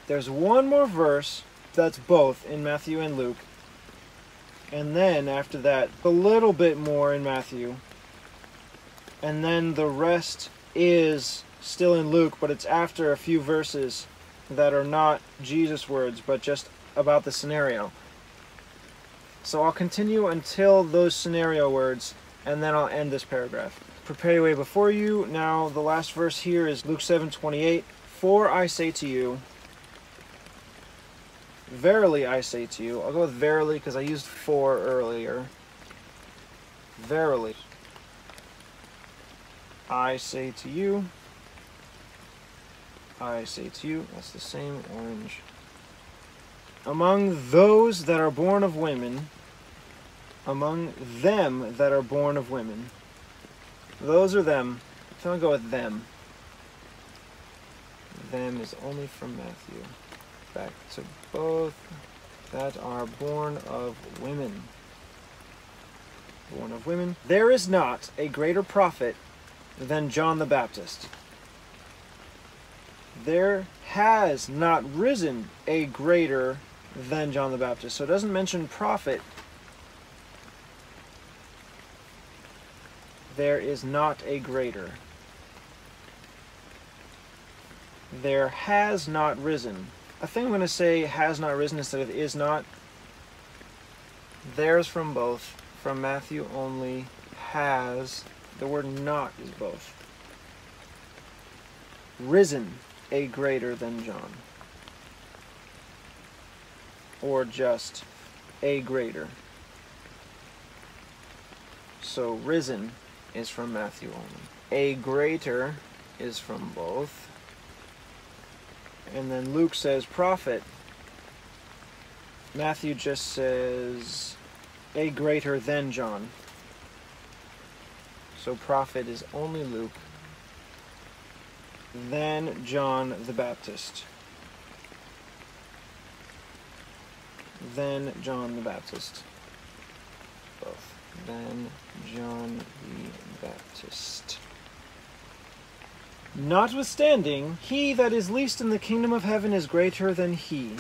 There's one more verse that's both in Matthew and Luke. And then after that, a little bit more in Matthew. And then the rest is still in Luke, but it's after a few verses that are not Jesus' words, but just about the scenario. So I'll continue until those scenario words, and then I'll end this paragraph. Prepare your way before you. Now the last verse here is Luke 7:28. For I say to you, verily I say to you. I'll go with verily because I used for earlier. Verily I say to you. I say to you. That's the same orange. Among those that are born of women, among them that are born of women. Those are them. So I'll go with them. Them is only from Matthew. Back to both that are born of women. Born of women. There is not a greater prophet than John the Baptist. There has not risen a greater than John the Baptist. So it doesn't mention prophet. There is not a greater. There has not risen. I think I'm going to say has not risen instead of is not. There's from both. From Matthew only. Has. The word not is both. Risen a greater than John. Or just a greater. So risen is from Matthew only. A greater is from both. And then Luke says prophet. Matthew just says a greater than John. So prophet is only Luke. Then John the Baptist. Then John the Baptist. Both. Then John the Baptist. Notwithstanding, he that is least in the kingdom of heaven is greater than he.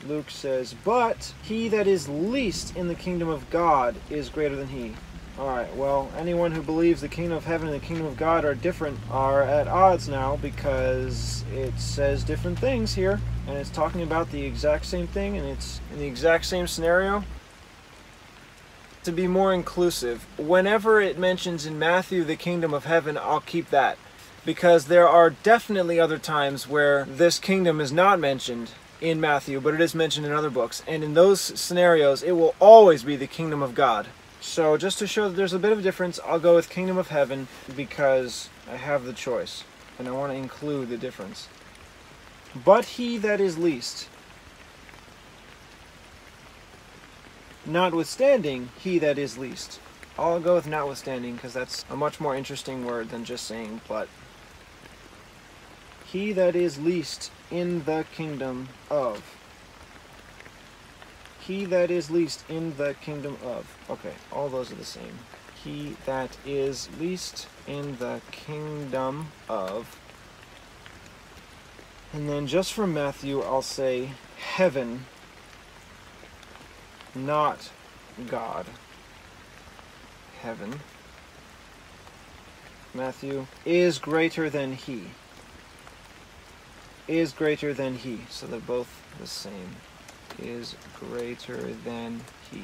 Luke says, but he that is least in the kingdom of God is greater than he. Alright, well, anyone who believes the kingdom of heaven and the kingdom of God are different are at odds now, because it says different things here, and it's talking about the exact same thing, and it's in the exact same scenario. To be more inclusive, whenever it mentions in Matthew the kingdom of heaven, I'll keep that, because there are definitely other times where this kingdom is not mentioned in Matthew, but it is mentioned in other books, and in those scenarios it will always be the kingdom of God. So just to show that there's a bit of a difference, I'll go with kingdom of heaven because I have the choice and I want to include the difference. But he that is least. Notwithstanding, he that is least. I'll go with notwithstanding because that's a much more interesting word than just saying but. He that is least in the kingdom of. He that is least in the kingdom of. Okay, all those are the same. He that is least in the kingdom of. And then just from Matthew, I'll say heaven, not God. Heaven. Matthew is greater than he. Is greater than he. So they're both the same. Is greater than he.